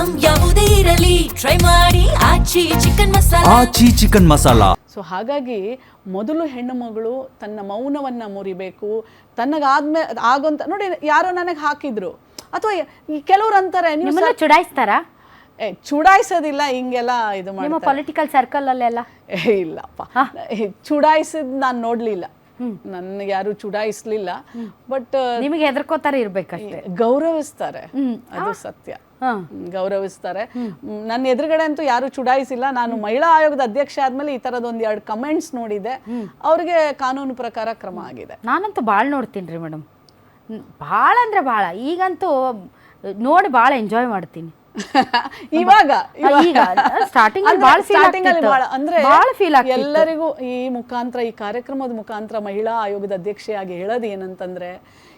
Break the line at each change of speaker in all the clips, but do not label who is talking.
Item ಯಾವುದೇ ಇರಲಿ try ಮಾಡಿ ಆಚಿ ಚಿಕನ್ ಮಸಾಲಾ.
ಸೊ ಹಾಗಾಗಿ ಮೊದಲು ಹೆಣ್ಣು ಮಗಳು ತನ್ನ ಮೌನವನ್ನು ಮುರಿಬೇಕು. ಆಗೋಂತ ನೋಡಿ, ಯಾರೋ ನನಗೆ ಹಾಕಿದ್ರು ಅಥವಾ ಕೆಲವ್ರು ಅಂತಾರೆ
ನೀವು ಚುಡಾಯಿಸ್ತಾರಾ?
ಚುಡಾಯಿಸೋದಿಲ್ಲ, ಹಿಂಗೆಲ್ಲ ಇದು
ಮಾಡಿ ಪೊಲಿಟಿಕಲ್ ಸರ್ಕಲ್ ಅಲ್ಲೆಲ್ಲ
ಇಲ್ಲಪ್ಪ, ಚುಡಾಯಿಸಿದ್ ನಾನು ನೋಡ್ಲಿಲ್ಲ, ನನ್ನ ಯಾರು ಚುಡಾಯಿಸ್ಲಿಲ್ಲ. ಬಟ್
ನಿಮಗೆ ಹೆದರ್ಕೋತಾರೆ ಇರ್ಬೇಕಷ್ಟೇ,
ಗೌರವಿಸ್ತಾರೆ, ಅದು ಸತ್ಯ, ಗೌರವಿಸ್ತಾರೆ. ನನ್ನ ಎದುರುಗಡೆ ಅಂತೂ ಯಾರು ಚುಡಾಯಿಸಿಲ್ಲ. ನಾನು ಮಹಿಳಾ ಆಯೋಗದ ಅಧ್ಯಕ್ಷ ಆದ್ಮೇಲೆ ಈ ತರದ ಒಂದ್ 2 ಕಮೆಂಟ್ಸ್ ನೋಡಿದೆ, ಅವ್ರಿಗೆ ಕಾನೂನು ಪ್ರಕಾರ ಕ್ರಮ ಆಗಿದೆ.
ನಾನಂತೂ ಭಾಳ ನೋಡ್ತೀನಿ ರೀ ಮೇಡಮ್, ಭಾಳ ಅಂದ್ರೆ ಭಾಳ. ಈಗಂತೂ ನೋಡಿ ಭಾಳ ಎಂಜಾಯ್ ಮಾಡ್ತೀನಿ.
ಇವಾಗ
ಸ್ಟಾರ್ಟಿಂಗ್
ಅಂದ್ರೆ ಎಲ್ಲರಿಗೂ ಈ ಮುಖಾಂತರ, ಈ ಕಾರ್ಯಕ್ರಮದ ಮುಖಾಂತರ ಮಹಿಳಾ ಆಯೋಗದ ಅಧ್ಯಕ್ಷೆಯಾಗಿ ಹೇಳೋದು ಏನಂತಂದ್ರೆ,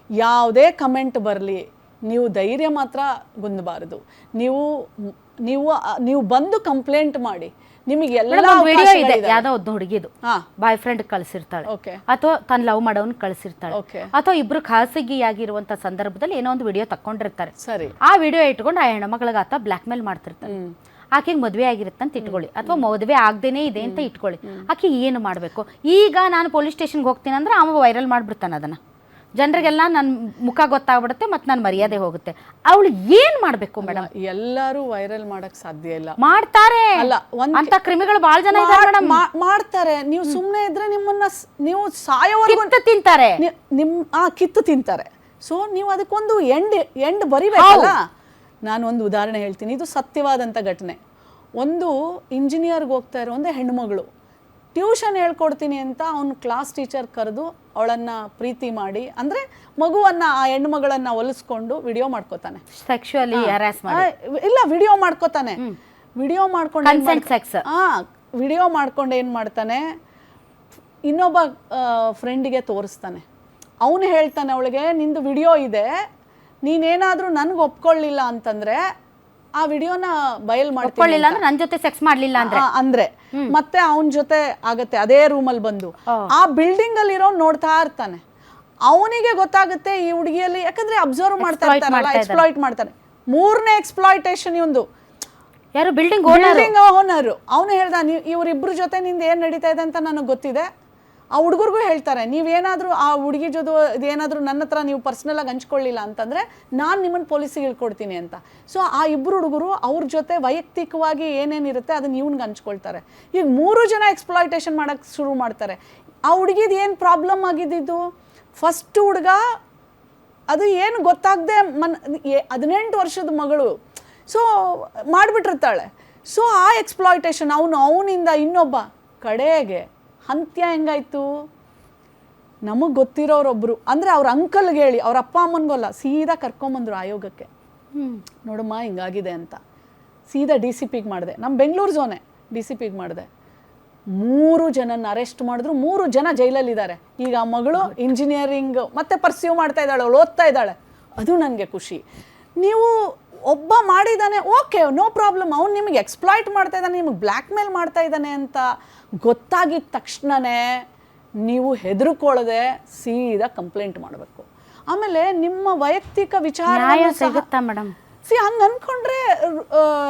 ಯಾವುದೇ ಕಮೆಂಟ್ ಬರಲಿ, ನೀವು ಧೈರ್ಯ ಮಾತ್ರ ಗುಂದಬಾರದು. ನೀವು ಬಂದು ಕಂಪ್ಲೇಂಟ್ ಮಾಡಿ. ನಿಮಗೆ ಎಲ್ಲ
ವಿಡಿಯೋ ಇದೆ, ಯಾವ್ದೋ ಒಂದು ಹುಡುಗಿದು ಬಾಯ್ ಫ್ರೆಂಡ್ ಕಳ್ಸಿರ್ತಾಳೆ, ಅಥವಾ ತನ್ನ ಲವ್ ಮಾಡೋನ್ ಕಳ್ಸಿರ್ತಾಳೆ, ಅಥವಾ ಇಬ್ರು ಖಾಸಗಿಯಾಗಿರುವಂತ ಸಂದರ್ಭದಲ್ಲಿ ಏನೋ ಒಂದು ವಿಡಿಯೋ ತಕೊಂಡಿರ್ತಾರೆ.
ಸರಿ,
ಆ ವಿಡಿಯೋ ಇಟ್ಕೊಂಡು ಆ ಹೆಣ್ಮಕ್ಳಿಗೆ ಆತ ಬ್ಲಾಕ್ ಮೇಲ್ ಮಾಡ್ತಿರ್ತಾರೆ. ಆಕೆಗೆ ಮದುವೆ ಆಗಿರುತ್ತಂತ ಇಟ್ಕೊಳ್ಳಿ, ಅಥವಾ ಮದುವೆ ಆಗದೇನೆ ಇದೆ ಅಂತ ಇಟ್ಕೊಳ್ಳಿ. ಆಕೆ ಏನು ಮಾಡಬೇಕು? ಈಗ ನಾನು ಪೊಲೀಸ್ ಸ್ಟೇಷನ್ಗೆ ಹೋಗ್ತೀನಿ ಅಂದ್ರೆ ಅವ ವೈರಲ್ ಮಾಡ್ಬಿಡ್ತಾನೆ ಅದನ್ನ, ಜನರಿಗೆಲ್ಲ ನನ್ನ ಮುಖ ಗೊತ್ತಾಗ್ಬಿಡುತ್ತೆ, ಮತ್ತೆ ನನ್ನ ಮರ್ಯಾದೆ ಹೋಗುತ್ತೆ. ಅವಳು ಏನ್ ಮಾಡ್ಬೇಕು ಮೇಡಮ್?
ಎಲ್ಲರೂ ವೈರಲ್ ಮಾಡಕ್ ಸಾಧ್ಯ ಇಲ್ಲ.
ಮಾಡ್ತಾರೆ, ಅಂತ ಕ್ರಿಮಿಗಳು ಬಹಳ ಜನ ಇದ್ದಾರೆ ಮೇಡಮ್,
ಮಾಡ್ತಾರೆ. ನೀವು ಸುಮ್ಮನೆ ಇದ್ರೆ ನಿಮ್ಮನ್ನ ನೀವು ಸಾಯೋವರೆಗೂ
ತಿಂತಾರೆ,
ಕಿತ್ತು ತಿಂತಾರೆ. ಸೊ ನೀವು ಅದಕ್ಕೊಂದು ಎಂಡ್ ಬರಿಬೇಕಲ್ಲ. ನಾನು ಒಂದು ಉದಾಹರಣೆ ಹೇಳ್ತೀನಿ, ಇದು ಸತ್ಯವಾದಂಥ ಘಟನೆ. ಒಂದು ಇಂಜಿನಿಯರ್ಗೆ ಹೋಗ್ತಾ ಇರೋ ಒಂದು ಹೆಣ್ಮಗಳು ಟ್ಯೂಷನ್ ಹೇಳ್ಕೊಡ್ತೀನಿ ಅಂತ ಅವನು ಕ್ಲಾಸ್ ಟೀಚರ್ ಕರೆದು ಅವಳನ್ನು ಪ್ರೀತಿ ಮಾಡಿ, ಅಂದರೆ ಮಗುವನ್ನು, ಆ ಹೆಣ್ಣು ಮಗಳನ್ನು ಒಲಿಸ್ಕೊಂಡು ವಿಡಿಯೋ ಮಾಡ್ಕೋತಾನೆ,
ಸೆಕ್ಷುವಲಿ ಹರಾಸ್ ಮಾಡಿ,
ಇಲ್ಲ ವಿಡಿಯೋ ಮಾಡ್ಕೋತಾನೆ. ವಿಡಿಯೋ ಮಾಡ್ಕೊಂಡು ವಿಡಿಯೋ ಮಾಡ್ಕೊಂಡು ಏನು ಮಾಡ್ತಾನೆ, ಇನ್ನೊಬ್ಬ ಫ್ರೆಂಡಿಗೆ ತೋರಿಸ್ತಾನೆ. ಅವನು ಹೇಳ್ತಾನೆ ಅವಳಿಗೆ, ನಿಂದು ವಿಡಿಯೋ ಇದೆ, ನೀನೇನಾದರೂ ನನಗೆ ಒಪ್ಕೊಳ್ಳಿಲ್ಲ ಅಂತಂದರೆ ಆ ವಿಡಿಯೋನ ಬಯಲ್ ಮಾಡ್ಕೊಳ್ಳಿಲ್ಲ
ಅಂದ್ರೆ ನನ್ನ ಜೊತೆ ಸೆಕ್ಸ್ ಮಾಡ್ಲಿಲ್ಲ
ಅಂದ್ರೆ ಮತ್ತೆ ಅವನ ಜೊತೆ ಆಗತ್ತೆ. ಅದೇ ರೂಮಲ್ಲಿ ಬಂದು ಆ ಬಿಲ್ಡಿಂಗ್ ಅಲ್ಲಿ ಇರೋ ನೋಡ್ತಾ ಇರ್ತಾನೆ. ಅವನಿಗೆ ಗೊತ್ತಾಗುತ್ತೆ ಈ ಹುಡುಗಿಯಲ್ಲಿ, ಯಾಕಂದ್ರೆ ಅಬ್ಸರ್ವ್ ಮಾಡ್ತಾ ಇರ್ತಾರಲ್ಲ, ಎಕ್ಸ್ಪ್ಲಾಯ್ಟ್ ಮಾಡ್ತಾನೆ. 3ನೇ ಎಕ್ಸ್ಪ್ಲಾಯ್ಟೇಷನ್ ಇವಂದು.
ಯಾರು? Building
owner. ಅವನು ಹೇಳ್ದ, ಇವರಿಬ್ರು ಜೊತೆ ನಿಂದ ಏನ್ ನಡೀತಾ ಇದೆ ಅಂತ ನನಗೆ ಗೊತ್ತಿದೆ. ಆ ಹುಡುಗರಿಗೂ ಹೇಳ್ತಾರೆ, ನೀವೇನಾದರೂ ಆ ಹುಡುಗಿ ಜೊತೆ ಇದೇನಾದರೂ ನನ್ನ ಹತ್ರ ನೀವು ಪರ್ಸ್ನಲಾಗಿ ಹಂಚ್ಕೊಳ್ಳಿಲ್ಲ ಅಂತಂದರೆ ನಾನು ನಿಮ್ಮನ್ನು ಪೊಲೀಸಿಗೆ ಹೇಳ್ಕೊಡ್ತೀನಿ ಅಂತ. ಸೊ ಆ ಇಬ್ಬರು ಹುಡುಗರು ಅವ್ರ ಜೊತೆ ವೈಯಕ್ತಿಕವಾಗಿ ಏನೇನಿರುತ್ತೆ ಅದನ್ನು ಇವ್ನಿಗೆ ಹಂಚ್ಕೊಳ್ತಾರೆ. ಈಗ 3 ಜನ ಎಕ್ಸ್ಪ್ಲಾಯ್ಟೇಷನ್ ಮಾಡೋಕ್ಕೆ ಶುರು ಮಾಡ್ತಾರೆ. ಆ ಹುಡುಗಿದು ಏನು ಪ್ರಾಬ್ಲಮ್ ಆಗಿದ್ದು, ಫಸ್ಟ್ ಹುಡುಗ ಅದು ಏನು ಗೊತ್ತಾಗದೆ 18 ವರ್ಷದ ಮಗಳು, ಸೊ ಮಾಡಿಬಿಟ್ಟಿರ್ತಾಳೆ. ಸೊ ಆ ಎಕ್ಸ್ಪ್ಲಾಯ್ಟೇಷನ್ ಅವನಿಂದ ಇನ್ನೊಬ್ಬ ಕಡೆಗೆ ಅಂತ್ಯ ಹೆಂಗಾಯ್ತು? ನಮಗೆ ಗೊತ್ತಿರೋರೊಬ್ರು, ಅಂದರೆ ಅವ್ರ ಅಂಕಲ್ಗೆ ಹೇಳಿ, ಅವ್ರ ಅಪ್ಪ ಅಮ್ಮನಿಗೋಲ್ಲ, ಸೀದಾ ಕರ್ಕೊಂಬಂದ್ರು ಆಯೋಗಕ್ಕೆ. ನೋಡಮ್ಮ ಹಿಂಗಾಗಿದೆ ಅಂತ. ಸೀದಾ DCPಗೆ ಮಾಡಿದೆ, ನಮ್ಮ ಬೆಂಗಳೂರು ಝೋನೆ DCPಗೆ ಮಾಡಿದೆ. 3 ಜನನ ಅರೆಸ್ಟ್ ಮಾಡಿದ್ರು, 3 ಜನ ಜೈಲಲ್ಲಿದ್ದಾರೆ. ಈಗ ಆ ಮಗಳು ಇಂಜಿನಿಯರಿಂಗ್ ಮತ್ತೆ ಪರ್ಸ್ಯೂ ಮಾಡ್ತಾ ಇದ್ದಾಳೆ, ಅವಳು ಓದ್ತಾ ಇದ್ದಾಳೆ. ಅದು ನನಗೆ ಖುಷಿ. ನೀವು ಒಬ್ಬ ಮಾಡಿದ್ದಾನೆ, ಓಕೆ, ನೋ ಪ್ರಾಬ್ಲಮ್. ಅವ್ನು ನಿಮಗೆ ಎಕ್ಸ್ಪ್ಲಾಯ್ಟ್ ಮಾಡ್ತಾ ಇದ್ದಾನೆ, ನಿಮಗೆ ಬ್ಲ್ಯಾಕ್ ಮೇಲ್ ಮಾಡ್ತಾ ಇದ್ದಾನೆ ಅಂತ ಗೊತ್ತಾಗಿದ ತಕ್ಷಣವೇ ನೀವು ಹೆದರ್ಕೊಳ್ಳದೆ ಸೀದಾ ಕಂಪ್ಲೇಂಟ್ ಮಾಡಬೇಕು. ಆಮೇಲೆ ನಿಮ್ಮ ವೈಯಕ್ತಿಕ ವಿಚಾರ
ಮೇಡಮ್,
ಹಂಗೆ ಅಂದ್ಕೊಂಡ್ರೆ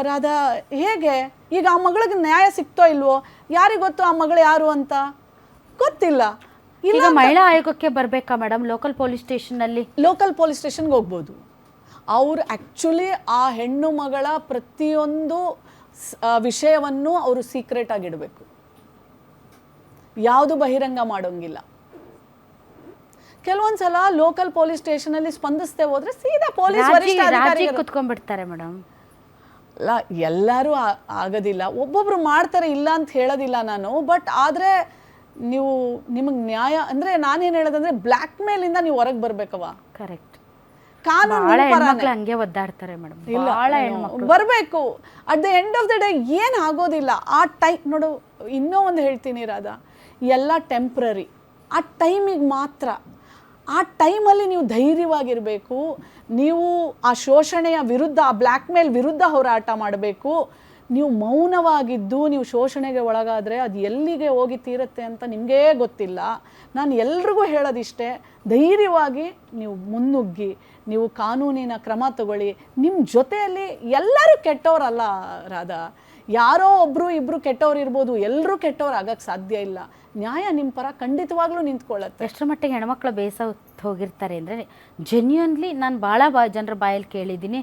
ರಾಧಾ ಹೇಗೆ? ಈಗ ಆ ಮಗಳಿಗೆ ನ್ಯಾಯ ಸಿಕ್ತೋ ಇಲ್ವೋ ಯಾರಿಗೆ ಗೊತ್ತು? ಆ ಮಗಳು ಯಾರು ಅಂತ ಗೊತ್ತಿಲ್ಲ.
ಈಗ ಮಹಿಳಾ ಆಯೋಗಕ್ಕೆ ಬರಬೇಕಾ ಮೇಡಮ್? ಲೋಕಲ್ ಪೊಲೀಸ್
ಸ್ಟೇಷನ್ಗೆ ಹೋಗ್ಬೋದು. ಅವರು ಆ್ಯಕ್ಚುಲಿ ಆ ಹೆಣ್ಣು ಮಗಳ ಪ್ರತಿಯೊಂದು ವಿಷಯವನ್ನು ಅವರು ಸೀಕ್ರೆಟ್ ಆಗಿಡಬೇಕು, ಯಾವುದು ಬಹಿರಂಗ ಮಾಡೋಂಗಿಲ್ಲ. ಕೆಲವೊಂದ್ಸಲ ಲೋಕಲ್ ಪೊಲೀಸ್ ಸ್ಟೇಷನಲ್ಲಿ ಸ್ಪಂದಿಸದೆ ಹೋದ್ರೆ ಸೀದಾ ಪೊಲೀಸ್ ವರಿಷ್ಠಾಧಿಕಾರಿ
ಕುತ್ಕೊಂಡ್ಬಿಡ್ತಾರೆ ಮೇಡಮ್.
ಅಲ್ಲ, ಎಲ್ಲರೂ ಆಗೋದಿಲ್ಲ, ಒಬ್ಬೊಬ್ರು ಮಾಡ್ತಾರೆ, ಇಲ್ಲ ಅಂತ ಹೇಳೋದಿಲ್ಲ ನಾನು. ಬಟ್ ಆದರೆ ನಿಮಗೆ ನ್ಯಾಯ ಅಂದರೆ ನಾನೇನು ಹೇಳೋದಂದ್ರೆ, ಬ್ಲ್ಯಾಕ್ ಮೇಲಿಂದ ನೀವು ಹೊರಗೆ ಬರಬೇಕವ.
ಕರೆಕ್ಟ್.
ಕಾನೂನು
ಹಂಗೆ ಒದ್ದಾಡ್ತಾರೆ ಮೇಡಮ್,
ಬರಬೇಕು. At the end of the day ಏನು ಆಗೋದಿಲ್ಲ. ಆ ಟೈಮ್ ನೋಡು, ಇನ್ನೂ ಒಂದು ಹೇಳ್ತೀನಿ ರಾಧಾ, ಎಲ್ಲ ಟೆಂಪ್ರರಿ. ಆ ಟೈಮಿಗೆ ಮಾತ್ರ. ಆ ಟೈಮಲ್ಲಿ ನೀವು ಧೈರ್ಯವಾಗಿರಬೇಕು. ನೀವು ಆ ಶೋಷಣೆಯ ವಿರುದ್ಧ, ಆ ಬ್ಲ್ಯಾಕ್ ಮೇಲ್ ವಿರುದ್ಧ ಹೋರಾಟ ಮಾಡಬೇಕು. ನೀವು ಮೌನವಾಗಿದ್ದು ನೀವು ಶೋಷಣೆಗೆ ಒಳಗಾದರೆ ಅದು ಎಲ್ಲಿಗೆ ಹೋಗಿ ತೀರುತ್ತೆ ಅಂತ ನಿಮಗೇ ಗೊತ್ತಿಲ್ಲ. ನಾನು ಎಲ್ರಿಗೂ ಹೇಳೋದಿಷ್ಟೇ, ಧೈರ್ಯವಾಗಿ ನೀವು ಮುನ್ನುಗ್ಗಿ ನೀವು ಕಾನೂನಿನ ಕ್ರಮ ತಗೊಳ್ಳಿ. ನಿಮ್ಮ ಜೊತೆಯಲ್ಲಿ ಎಲ್ಲರೂ ಕೆಟ್ಟವರಲ್ಲ ರಾಧಾ, ಯಾರೋ ಒಬ್ಬರು ಇಬ್ಬರು ಕೆಟ್ಟವ್ರು ಇರ್ಬೋದು, ಎಲ್ಲರೂ ಕೆಟ್ಟವ್ರು ಆಗಕ್ಕೆ ಸಾಧ್ಯ ಇಲ್ಲ. ನ್ಯಾಯ ನಿಮ್ಮ ಪರ ಖಂಡಿತವಾಗ್ಲೂ ನಿಂತ್ಕೊಳ್ಳುತ್ತೆ.
ಎಷ್ಟರ ಮಟ್ಟಿಗೆ ಹೆಣ್ಮಕ್ಳು ಬೇಸ ಹೋಗಿರ್ತಾರೆ ಅಂದರೆ ಜೆನ್ಯೂನ್ಲಿ ನಾನು ಭಾಳ ಜನರ ಬಾಯಲ್ಲಿ ಕೇಳಿದ್ದೀನಿ,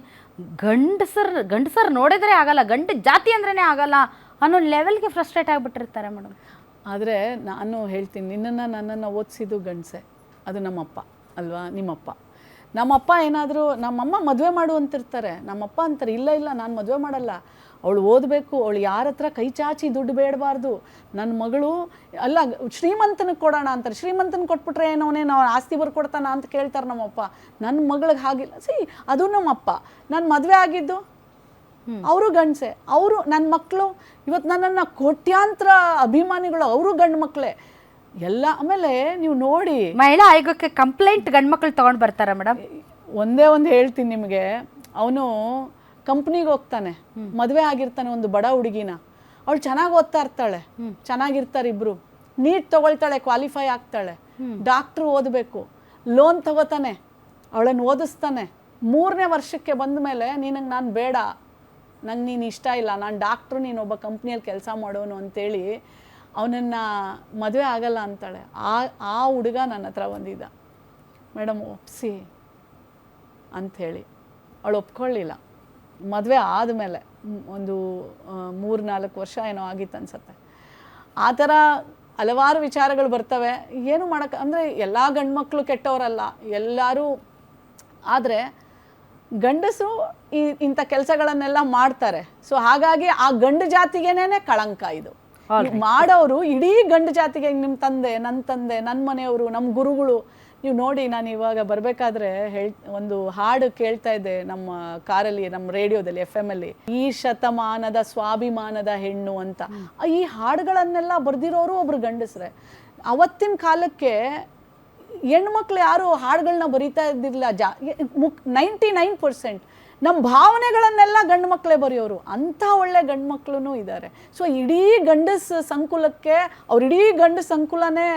ಗಂಡಸರು ನೋಡಿದ್ರೆ ಆಗಲ್ಲ, ಗಂಡು ಜಾತಿ ಅಂದ್ರೇ ಆಗಲ್ಲ ಅನ್ನೋ ಲೆವೆಲ್ಗೆ ಫ್ರಸ್ಟ್ರೇಟ್ ಆಗಿಬಿಟ್ಟಿರ್ತಾರೆ ಮೇಡಮ್.
ಆದರೆ ನಾನು ಹೇಳ್ತೀನಿ, ನನ್ನನ್ನು ಓದಿಸಿದ್ದು ಗಂಡಸೆ, ಅದು ನಮ್ಮಪ್ಪ ಅಲ್ವಾ, ನಿಮ್ಮಪ್ಪ. ನಮ್ಮಪ್ಪ ಏನಾದರೂ, ನಮ್ಮಮ್ಮ ಮದುವೆ ಮಾಡು ಅಂತಿರ್ತಾರೆ, ನಮ್ಮಪ್ಪ ಅಂತಾರೆ ಇಲ್ಲ ನಾನು ಮದುವೆ ಮಾಡಲ್ಲ, ಅವಳು ಓದಬೇಕು, ಅವಳು ಯಾರ ಹತ್ರ ಕೈ ಚಾಚಿ ದುಡ್ಡು ಬೇಡಬಾರ್ದು, ನನ್ನ ಮಗಳು ಅಲ್ಲ ಶ್ರೀಮಂತನಿಗೆ ಕೊಡೋಣ ಅಂತಾರೆ, ಶ್ರೀಮಂತನ ಕೊಟ್ಬಿಟ್ರೆ ಏನವನೇ ನಾವು ಆಸ್ತಿ ಬರ್ಕೊಡ್ತಾನ ಅಂತ ಕೇಳ್ತಾರೆ ನಮ್ಮಪ್ಪ. ನನ್ನ ಮಗಳಿಗೆ ಹಾಗಿಲ್ಲ. ಅದು ನಮ್ಮಪ್ಪ. ನಾನು ಮದುವೆ ಆಗಿದ್ದು ಅವರು ಗಂಡಸೆ, ಅವರು ನನ್ನ ಮಕ್ಕಳು ಇವತ್ತು ನನ್ನನ್ನು ಕೋಟ್ಯಾಂತರ ಅಭಿಮಾನಿಗಳು, ಅವರು ಗಂಡು ಮಕ್ಕಳೇ ಎಲ್ಲ. ಆಮೇಲೆ ನೀವು ನೋಡಿ,
ಮಹಿಳಾ ಆಯೋಗಕ್ಕೆ ಕಂಪ್ಲೇಂಟ್ ಗಂಡು ಮಕ್ಕಳು ತೊಗೊಂಡು ಬರ್ತಾರೆ ಮೇಡಮ್.
ಒಂದೇ ಒಂದು ಹೇಳ್ತೀನಿ ನಿಮಗೆ, ಅವನು ಕಂಪ್ನಿಗೆ ಹೋಗ್ತಾನೆ, ಮದುವೆ ಆಗಿರ್ತಾನೆ ಒಂದು ಬಡ ಹುಡುಗಿನ, ಅವಳು ಚೆನ್ನಾಗಿ ಓದ್ತಾ ಇರ್ತಾಳೆ, ಚೆನ್ನಾಗಿರ್ತಾರೆ ಇಬ್ರು, ನೀಟ್ ತಗೊಳ್ತಾಳೆ, ಕ್ವಾಲಿಫೈ ಆಗ್ತಾಳೆ, ಡಾಕ್ಟ್ರು ಓದಬೇಕು, ಲೋನ್ ತಗೋತಾನೆ, ಅವಳನ್ನು ಓದಿಸ್ತಾನೆ. 3ನೇ ವರ್ಷಕ್ಕೆ ಬಂದ ಮೇಲೆ ನಿನಗೆ ನಾನು ಬೇಡ, ನಂಗೆ ನೀನು ಇಷ್ಟ ಇಲ್ಲ, ನಾನು ಡಾಕ್ಟ್ರು, ನೀನು ಒಬ್ಬ ಕಂಪ್ನಿಯಲ್ಲಿ ಕೆಲಸ ಮಾಡೋನು ಅಂತೇಳಿ ಅವನನ್ನು ಮದುವೆ ಆಗಲ್ಲ ಅಂತಾಳೆ. ಆ ಹುಡುಗ ನನ್ನ ಹತ್ರ ಬಂದಿದ್ದ, ಮೇಡಮ್ ಒಪ್ಸಿ ಅಂಥೇಳಿ. ಅವಳು ಒಪ್ಕೊಳ್ಳಿಲ್ಲ. ಮದುವೆ ಆದಮೇಲೆ ಒಂದು 3-4 ವರ್ಷ ಏನೋ ಆಗಿತ್ತು ಅನ್ಸುತ್ತೆ. ಆ ಥರ ಹಲವಾರು ವಿಚಾರಗಳು ಬರ್ತವೆ. ಏನು ಮಾಡೋಕ್ಕೆ ಅಂದರೆ ಎಲ್ಲ ಗಂಡು ಮಕ್ಕಳು ಕೆಟ್ಟವರಲ್ಲ, ಎಲ್ಲರೂ. ಆದರೆ ಗಂಡಸರು ಇಂಥ ಕೆಲಸಗಳನ್ನೆಲ್ಲ ಮಾಡ್ತಾರೆ. ಸೊ ಹಾಗಾಗಿ ಆ ಗಂಡು ಜಾತಿಗೇನೆ ಕಳಂಕ ಇದು. ಮಾಡೋರು ಇಡೀ ಗಂಡು ಜಾತಿಗೆ, ನಿಮ್ಮ ತಂದೆ, ನನ್ನ ಮನೆಯವರು, ನಮ್ಮ ಗುರುಗಳು. ನೀವು ನೋಡಿ, ನಾನು ಇವಾಗ ಬರಬೇಕಾದ್ರೆ ಒಂದು ಹಾಡು ಕೇಳ್ತಾ ಇದ್ದೆ ನಮ್ಮ ಕಾರಲ್ಲಿ, ನಮ್ಮ ರೇಡಿಯೋದಲ್ಲಿ, FM ಅಲ್ಲಿ, ಈ ಶತಮಾನದ ಸ್ವಾಭಿಮಾನದ ಹೆಣ್ಣು ಅಂತ. ಈ ಹಾಡುಗಳನ್ನೆಲ್ಲ ಬರೆದಿರೋರು ಒಬ್ರು ಗಂಡಸ್ರೆ. ಅವತ್ತಿನ ಕಾಲಕ್ಕೆ ಹೆಣ್ಮಕ್ಳು ಯಾರು ಹಾಡುಗಳನ್ನ ಬರೀತಾ ಇದ್ದಿಲ್ಲ. 99% ನಮ್ಮ ಭಾವನೆಗಳನ್ನೆಲ್ಲ ಗಂಡು ಮಕ್ಕಳೇ ಬರೆಯೋರು. ಅಂಥ ಒಳ್ಳೆ ಗಂಡು ಮಕ್ಕಳು ಇದ್ದಾರೆ. ಸೊ ಇಡೀ ಗಂಡಸ ಸಂಕುಲಕ್ಕೆ, ಇಡೀ ಗಂಡು ಸಂಕುಲನೇ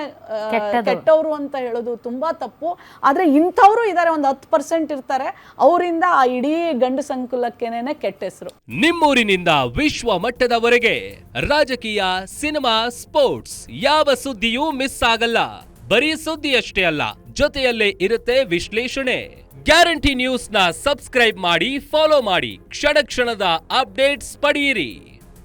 ಕೆಟ್ಟವರು ಅಂತ ಹೇಳೋದು ತುಂಬ ತಪ್ಪು. ಆದರೆ ಇಂಥವರು ಇದ್ದಾರೆ, ಒಂದು 10% ಇರ್ತಾರೆ, ಅವರಿಂದ ಆ ಇಡೀ ಗಂಡು ಸಂಕುಲಕ್ಕೇನೆ ಕೆಟ್ಟ ಹೆಸರು.
ನಿಮ್ಮೂರಿನಿಂದ ವಿಶ್ವ ಮಟ್ಟದವರೆಗೆ ರಾಜಕೀಯ, ಸಿನಿಮಾ, ಸ್ಪೋರ್ಟ್ಸ್ ಯಾವ ಸುದ್ದಿಯೂ ಮಿಸ್ ಆಗಲ್ಲ. ಬರೀ ಸುದ್ದಿ ಅಷ್ಟೇ ಅಲ್ಲ, ಜೊತೆಯಲ್ಲೇ ಇರುತ್ತೆ ವಿಶ್ಲೇಷಣೆ. ಗ್ಯಾರಂಟಿ ನ್ಯೂಸ್ ನ ಸಬ್ಸ್ಕ್ರೈಬ್ ಮಾಡಿ, ಫಾಲೋ ಮಾಡಿ, ಕ್ಷಣ ಕ್ಷಣದ ಅಪ್ಡೇಟ್ಸ್ ಪಡೆಯಿರಿ.